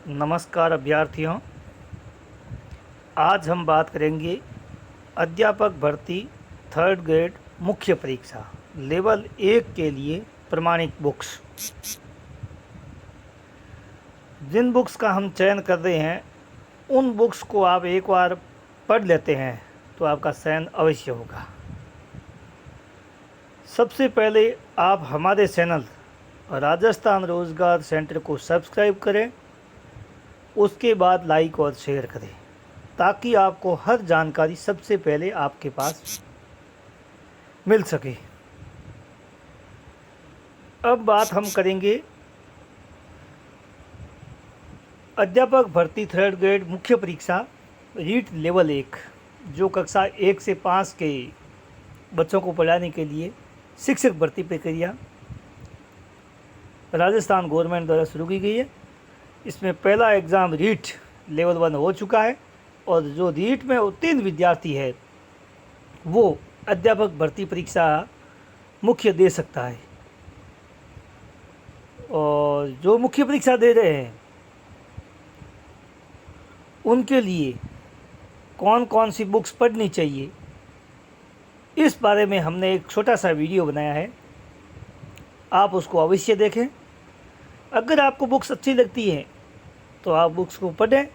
नमस्कार अभ्यर्थियों। आज हम बात करेंगे अध्यापक भर्ती थर्ड ग्रेड मुख्य परीक्षा लेवल 1 के लिए प्रमाणित बुक्स। जिन बुक्स का हम चयन कर रहे हैं उन बुक्स को आप एक बार पढ़ लेते हैं तो आपका चयन अवश्य होगा। सबसे पहले आप हमारे चैनल राजस्थान रोजगार सेंटर को सब्सक्राइब करें, उसके बाद लाइक और शेयर करें ताकि आपको हर जानकारी सबसे पहले आपके पास मिल सके। अब बात हम करेंगे अध्यापक भर्ती थर्ड ग्रेड मुख्य परीक्षा रीट लेवल 1 जो कक्षा 1 से 5 के बच्चों को पढ़ाने के लिए शिक्षक भर्ती प्रक्रिया राजस्थान गवर्नमेंट द्वारा शुरू की गई है। इसमें पहला एग्ज़ाम रीट लेवल 1 हो चुका है और जो रीट में उत्तीर्ण विद्यार्थी है वो अध्यापक भर्ती परीक्षा मुख्य दे सकता है। और जो मुख्य परीक्षा दे रहे हैं उनके लिए कौन कौन सी बुक्स पढ़नी चाहिए इस बारे में हमने एक छोटा सा वीडियो बनाया है, आप उसको अवश्य देखें। अगर आपको बुक्स अच्छी लगती हैं तो आप बुक्स को पढ़ें।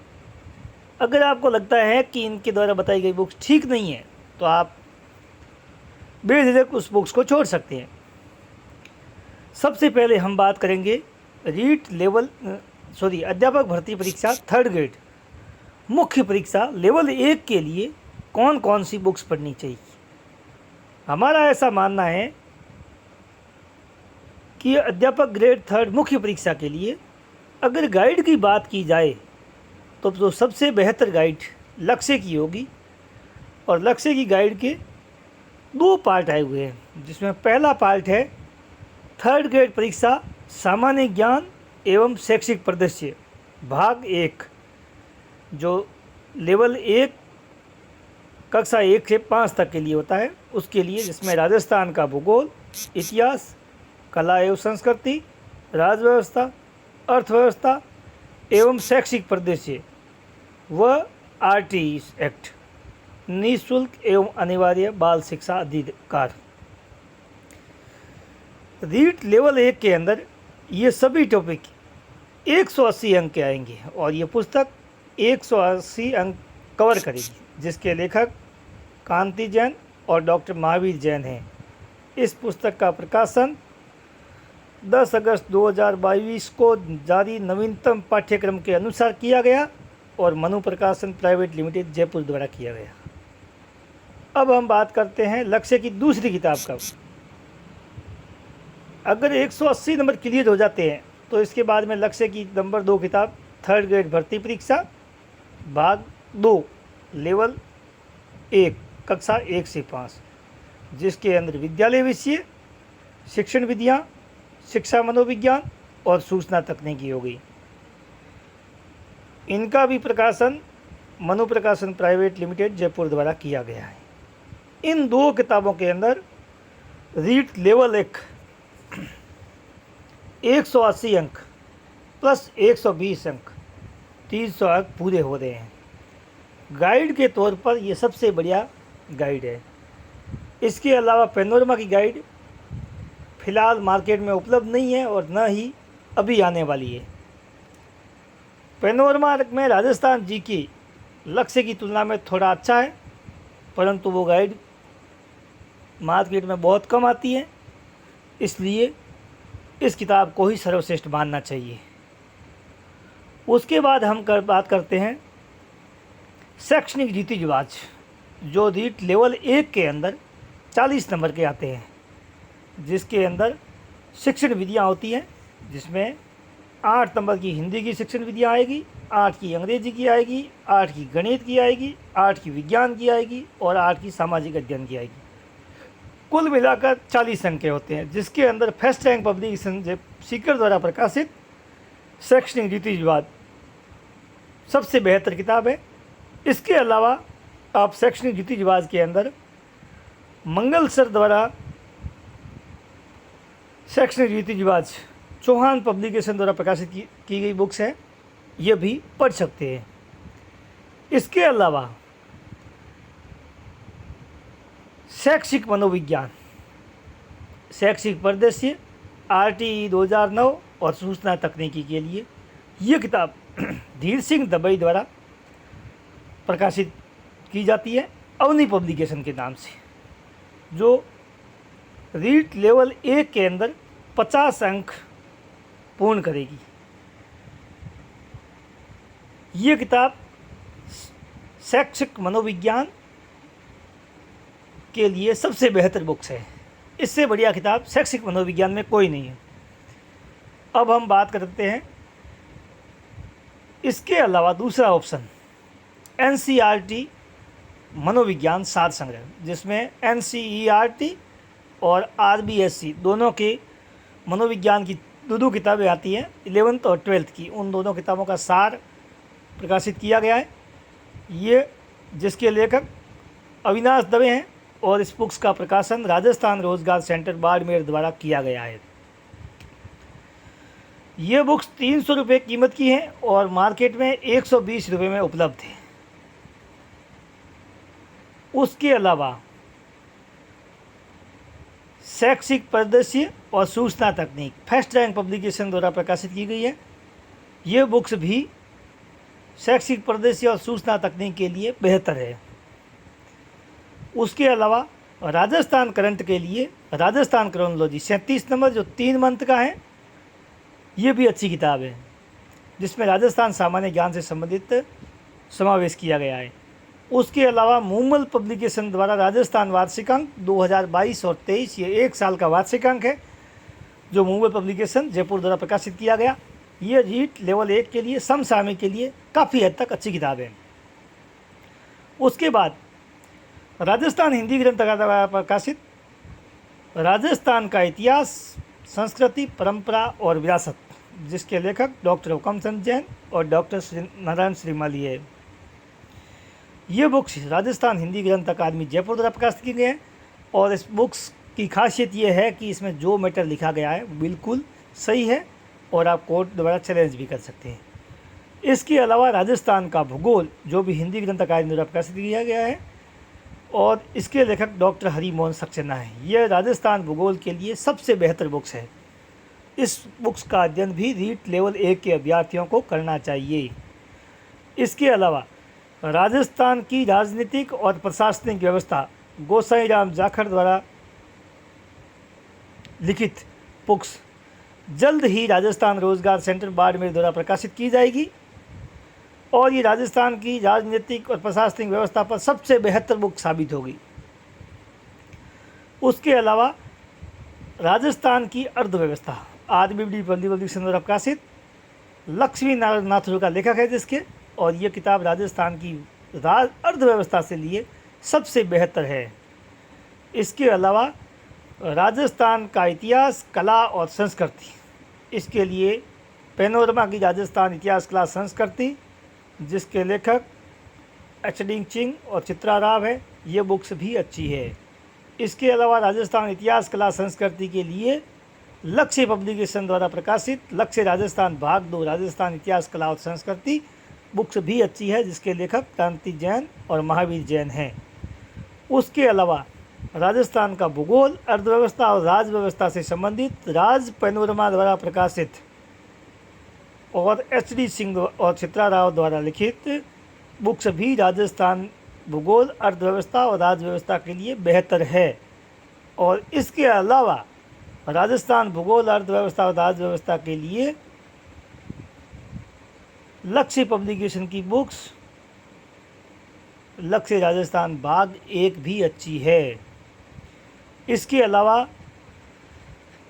अगर आपको लगता है कि इनके द्वारा बताई गई बुक्स ठीक नहीं है तो आप बेझिझक उस बुक्स को छोड़ सकते हैं। सबसे पहले हम बात करेंगे अध्यापक भर्ती परीक्षा थर्ड ग्रेड मुख्य परीक्षा लेवल 1 के लिए कौन कौन सी बुक्स पढ़नी चाहिए। हमारा ऐसा मानना है कि अध्यापक ग्रेड थर्ड मुख्य परीक्षा के लिए अगर गाइड की बात की जाए तो सबसे बेहतर गाइड लक्ष्य की होगी। और लक्ष्य की गाइड के 2 पार्ट आए हुए हैं, जिसमें पहला पार्ट है थर्ड ग्रेड परीक्षा सामान्य ज्ञान एवं शैक्षिक परिदृश्य भाग 1 जो लेवल 1 कक्षा 1 से 5 तक के लिए होता है। उसके लिए जिसमें राजस्थान का भूगोल, इतिहास, कला एवं संस्कृति, राजव्यवस्था, अर्थव्यवस्था एवं शैक्षिक परिदृश्य व आरटी एक्ट, निःशुल्क एवं अनिवार्य बाल शिक्षा अधिकार। रीट लेवल 1 के अंदर ये सभी टॉपिक 180 अंक के आएंगे और ये पुस्तक 180 अंक कवर करेगी, जिसके लेखक कांति जैन और डॉक्टर महावीर जैन हैं। इस पुस्तक का प्रकाशन 10 अगस्त 2022 को जारी नवीनतम पाठ्यक्रम के अनुसार किया गया और मनु प्रकाशन प्राइवेट लिमिटेड जयपुर द्वारा किया गया। अब हम बात करते हैं लक्ष्य की दूसरी किताब का। अगर 180 नंबर क्लियर हो जाते हैं तो इसके बाद में लक्ष्य की नंबर 2 किताब थर्ड ग्रेड भर्ती परीक्षा भाग 2 लेवल 1 कक्षा 1 से 5, जिसके अंदर विद्यालय विषय, शिक्षण विधियाँ, शिक्षा मनोविज्ञान और सूचना तकनीकी हो गई। इनका भी प्रकाशन मनु प्रकाशन प्राइवेट लिमिटेड जयपुर द्वारा किया गया है। इन 2 किताबों के अंदर रीट लेवल 1 180 अंक प्लस 120 अंक 300 अंक पूरे हो रहे हैं। गाइड के तौर पर ये सबसे बढ़िया गाइड है। इसके अलावा पैनोरमा की गाइड फ़िलहाल मार्केट में उपलब्ध नहीं है और न ही अभी आने वाली है। पैनोरमा में राजस्थान जी की लक्ष्य की तुलना में थोड़ा अच्छा है, परंतु वो गाइड मार्केट में बहुत कम आती है, इसलिए इस किताब को ही सर्वश्रेष्ठ मानना चाहिए। उसके बाद हम बात करते हैं शैक्षणिक रीति रिवाज, जो रीट लेवल 1 के अंदर 40 नंबर के आते हैं, जिसके अंदर शिक्षण विधियाँ होती हैं, जिसमें 8 नंबर की हिंदी की शिक्षण विधियाँ आएगी, 8 की अंग्रेजी की आएगी, 8 की गणित की आएगी, 8 की विज्ञान की आएगी और 8 की सामाजिक अध्ययन की आएगी। कुल मिलाकर 40 अंक के होते हैं, जिसके अंदर फर्स्ट रैंक पब्लिकेशन सीकर द्वारा प्रकाशित शैक्षणिक रीति रिवाज सबसे बेहतर किताब है। इसके अलावा आप शैक्षणिक रीति रिवाज के अंदर मंगल सर द्वारा शैक्षणिक रीति रिवाज चौहान पब्लिकेशन द्वारा प्रकाशित की गई बुक्स है। ये भी पढ़ सकते हैं। इसके अलावा शैक्षिक मनोविज्ञान, शैक्षिक परिदृश्य, RTE 2009 और सूचना तकनीकी के लिए ये किताब धीर सिंह दबई द्वारा प्रकाशित की जाती है अवनी पब्लिकेशन के नाम से, जो रीट लेवल 1 के अंदर 50 अंक पूर्ण करेगी। ये किताब शैक्षिक मनोविज्ञान के लिए सबसे बेहतर बुक्स है। इससे बढ़िया किताब शैक्षिक मनोविज्ञान में कोई नहीं है। अब हम बात करते हैं इसके अलावा दूसरा ऑप्शन NCERT मनोविज्ञान सार संग्रह, जिसमें NCERT और RBSC दोनों के मनोविज्ञान की दो किताबें आती हैं, 11th और 12th की। उन दोनों किताबों का सार प्रकाशित किया गया है। ये जिसके लेखक अविनाश दवे हैं और इस बुक्स का प्रकाशन राजस्थान रोजगार सेंटर बाड़मेर द्वारा किया गया है। ये बुक्स 300 रुपये कीमत की हैं और मार्केट में 120 रुपये में उपलब्ध है। उसके अलावा शैक्षिक परिदृश्य और सूचना तकनीक फर्स्ट रैंक पब्लिकेशन द्वारा प्रकाशित की गई है। ये बुक्स भी शैक्षिक परिदृश्य और सूचना तकनीक के लिए बेहतर है। उसके अलावा राजस्थान करंट के लिए राजस्थान क्रोनोलॉजी 37 नंबर जो 3 मंथ का है, ये भी अच्छी किताब है, जिसमें राजस्थान सामान्य ज्ञान से संबंधित समावेश किया गया है। उसके अलावा मूमल पब्लिकेशन द्वारा राजस्थान वार्षिकांक 2022 और 23, ये 1 साल का वार्षिकांक है, जो मूमल पब्लिकेशन जयपुर द्वारा प्रकाशित किया गया। ये रीट लेवल 1 के लिए समसामयिक के लिए काफ़ी हद तक अच्छी किताब है। उसके बाद राजस्थान हिंदी ग्रंथगार द्वारा प्रकाशित राजस्थान का इतिहास, संस्कृति, परंपरा और विरासत, जिसके लेखक डॉक्टर हुकम चंद जैन और डॉक्टर नारायण श्रीमाली है। ये बुक्स राजस्थान हिंदी ग्रंथ अकादमी जयपुर द्वारा प्रकाशित की गई हैं और इस बुक्स की खासियत ये है कि इसमें जो मैटर लिखा गया है बिल्कुल सही है और आप कोर्ट द्वारा चैलेंज भी कर सकते हैं। इसके अलावा राजस्थान का भूगोल, जो भी हिंदी ग्रंथ अकादमी द्वारा प्रकाशित किया गया है और इसके लेखक डॉक्टर हरिमोहन सक्सेना है। यह राजस्थान भूगोल के लिए सबसे बेहतर बुक्स है। इस बुक्स का अध्ययन भी रीट लेवल 1 के अभ्यर्थियों को करना चाहिए। इसके अलावा राजस्थान की राजनीतिक और प्रशासनिक व्यवस्था गोसाई राम जाखड़ द्वारा लिखित बुक्स जल्द ही राजस्थान रोजगार सेंटर बाड़मेर द्वारा प्रकाशित की जाएगी और ये राजस्थान की राजनीतिक और प्रशासनिक व्यवस्था पर सबसे बेहतर बुक साबित होगी। उसके अलावा राजस्थान की अर्थव्यवस्था RBD पब्लिकेशन द्वारा प्रकाशित लक्ष्मी नाथुर का लेखक है जिसके, और ये किताब राजस्थान की अर्थव्यवस्था से लिए सबसे बेहतर है। इसके अलावा राजस्थान का इतिहास, कला और संस्कृति, इसके लिए पैनोरमा की राजस्थान इतिहास, कला, संस्कृति, जिसके लेखक HD चिंग और चित्रा राव है, ये बुक्स भी अच्छी है। इसके अलावा राजस्थान इतिहास, कला, संस्कृति के लिए लक्ष्य पब्लिकेशन द्वारा प्रकाशित लक्ष्य राजस्थान भाग 2 राजस्थान इतिहास, कला और संस्कृति बुक्स भी अच्छी है, जिसके लेखक क्रांति जैन और महावीर जैन हैं। उसके अलावा राजस्थान का भूगोल, अर्थव्यवस्था और राजव्यवस्था से संबंधित राज पैनोरमा द्वारा प्रकाशित और HD सिंह और चित्रा राव द्वारा लिखित बुक्स भी राजस्थान भूगोल, अर्थव्यवस्था और राजव्यवस्था के लिए बेहतर है। और इसके अलावा राजस्थान भूगोल, अर्थव्यवस्था और राजव्यवस्था के लिए लक्ष्य पब्लिकेशन की बुक्स लक्ष्य राजस्थान भाग 1 भी अच्छी है। इसके अलावा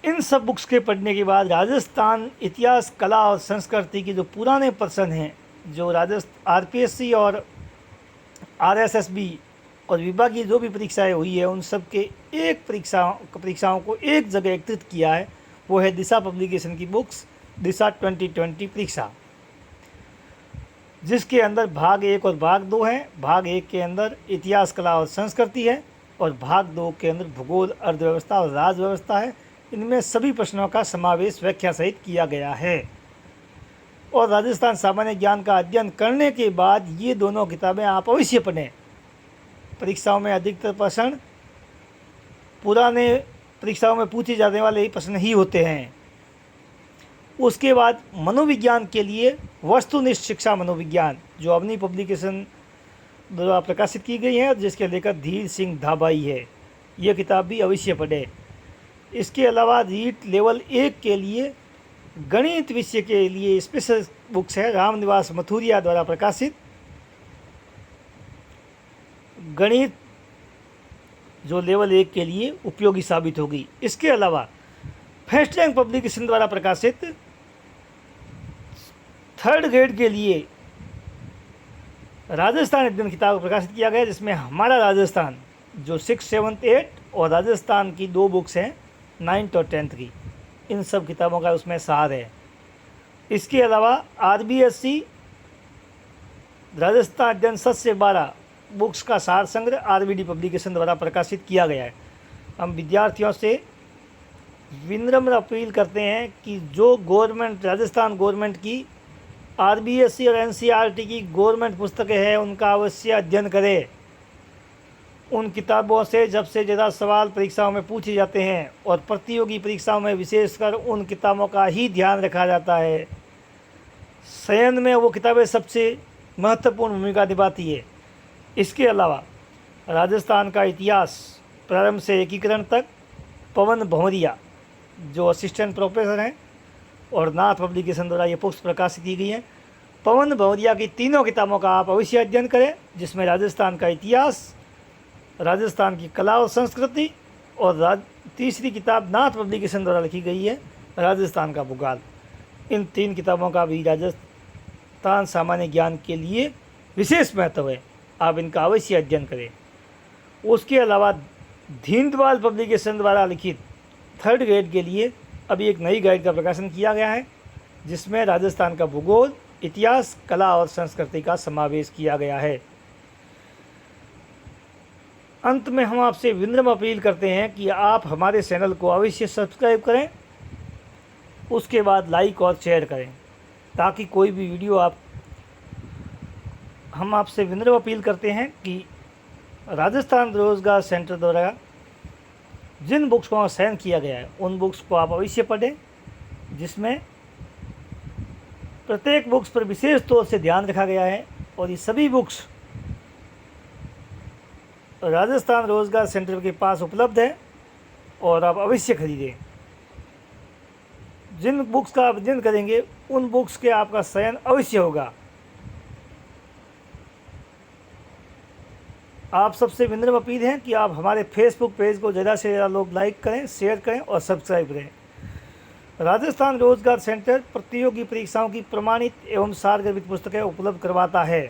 इन सब बुक्स के पढ़ने के बाद राजस्थान इतिहास, कला और संस्कृति के जो पुराने प्रश्न हैं, जो राजस्थान RPSC और RSSB और विभागीय जो भी परीक्षाएं हुई है, उन सब के एक परीक्षाओं को एक जगह एकत्रित किया है। वो है दिशा पब्लिकेशन की बुक्स दिशा 2020 परीक्षा, जिसके अंदर भाग 1 और भाग 2 हैं। भाग 1 के अंदर इतिहास, कला और संस्कृति है और भाग 2 के अंदर भूगोल, अर्थव्यवस्था और राजव्यवस्था है। इनमें सभी प्रश्नों का समावेश व्याख्या सहित किया गया है। और राजस्थान सामान्य ज्ञान का अध्ययन करने के बाद ये दोनों किताबें आप अवश्य पढ़ें। परीक्षाओं में अधिकतर प्रश्न पुराने परीक्षाओं में पूछे जाने वाले ही प्रश्न ही होते हैं। उसके बाद मनोविज्ञान के लिए वस्तुनिष्ठ शिक्षा मनोविज्ञान, जो अवनी पब्लिकेशन द्वारा प्रकाशित की गई है, जिसके लेखक धीर सिंह धाबाई है। यह किताब भी अवश्य पढ़ें। इसके अलावा रीट लेवल 1 के लिए गणित विषय के लिए स्पेशल बुक्स है, रामनिवास मथुरिया द्वारा प्रकाशित गणित, जो लेवल 1 के लिए उपयोगी साबित होगी। इसके अलावा फर्स्ट रैंक पब्लिकेशन द्वारा प्रकाशित 3rd ग्रेड के लिए राजस्थान अध्ययन किताब प्रकाशित किया गया, जिसमें हमारा राजस्थान जो 6, 7, 8 और राजस्थान की 2 बुक्स हैं 9th और 10th की, इन सब किताबों का उसमें सार है। इसके अलावा RBSC राजस्थान अध्ययन 7 से 12 बुक्स का सार संग्रह RVD पब्लिकेशन द्वारा प्रकाशित किया गया है। हम विद्यार्थियों से विनम्र अपील करते हैं कि जो गवर्नमेंट, राजस्थान गवर्नमेंट की RBSC और NCERT की गवर्नमेंट पुस्तकें हैं, उनका अवश्य अध्ययन करें। उन किताबों से जब से ज़्यादा सवाल परीक्षाओं में पूछे जाते हैं और प्रतियोगी परीक्षाओं में विशेषकर उन किताबों का ही ध्यान रखा जाता है। चयन में वो किताबें सबसे महत्वपूर्ण भूमिका निभाती है। इसके अलावा राजस्थान का इतिहास प्रारंभ से एकीकरण तक पवन भंवरिया, जो असिस्टेंट प्रोफेसर हैं और नाथ पब्लिकेशन द्वारा ये पुस्तक प्रकाशित की गई है। पवन भंवरिया की तीनों किताबों का आप अवश्य अध्ययन करें, जिसमें राजस्थान का इतिहास, राजस्थान की कला और संस्कृति और तीसरी किताब नाथ पब्लिकेशन द्वारा लिखी गई है, राजस्थान का भूगोल। इन 3 किताबों का भी राजस्थान सामान्य ज्ञान के लिए विशेष महत्व है, आप इनका अवश्य अध्ययन करें। उसके अलावा दीनदयाल पब्लिकेशन द्वारा लिखित 3rd ग्रेड के लिए अभी एक नई गाइड का प्रकाशन किया गया है, जिसमें राजस्थान का भूगोल, इतिहास, कला और संस्कृति का समावेश किया गया है। अंत में हम आपसे विनम्र अपील करते हैं कि आप हमारे चैनल को अवश्य सब्सक्राइब करें, उसके बाद लाइक और शेयर करें, ताकि कोई भी वीडियो हम आपसे विनम्र अपील करते हैं कि राजस्थान रोजगार सेंटर द्वारा जिन बुक्स को चयन किया गया है, उन बुक्स को आप अवश्य पढ़ें, जिसमें प्रत्येक बुक्स पर विशेष तौर से ध्यान रखा गया है। और ये सभी बुक्स राजस्थान रोजगार सेंटर के पास उपलब्ध है और आप अवश्य खरीदें। जिन बुक्स का आप अध्ययन करेंगे, उन बुक्स के आपका चयन अवश्य होगा। आप सबसे विनम्र अपील है कि आप हमारे फेसबुक पेज को ज़्यादा से ज़्यादा लोग लाइक करें, शेयर करें और सब्सक्राइब करें। राजस्थान रोजगार सेंटर प्रतियोगी परीक्षाओं की प्रमाणित एवं सारगर्भित पुस्तकें उपलब्ध करवाता है।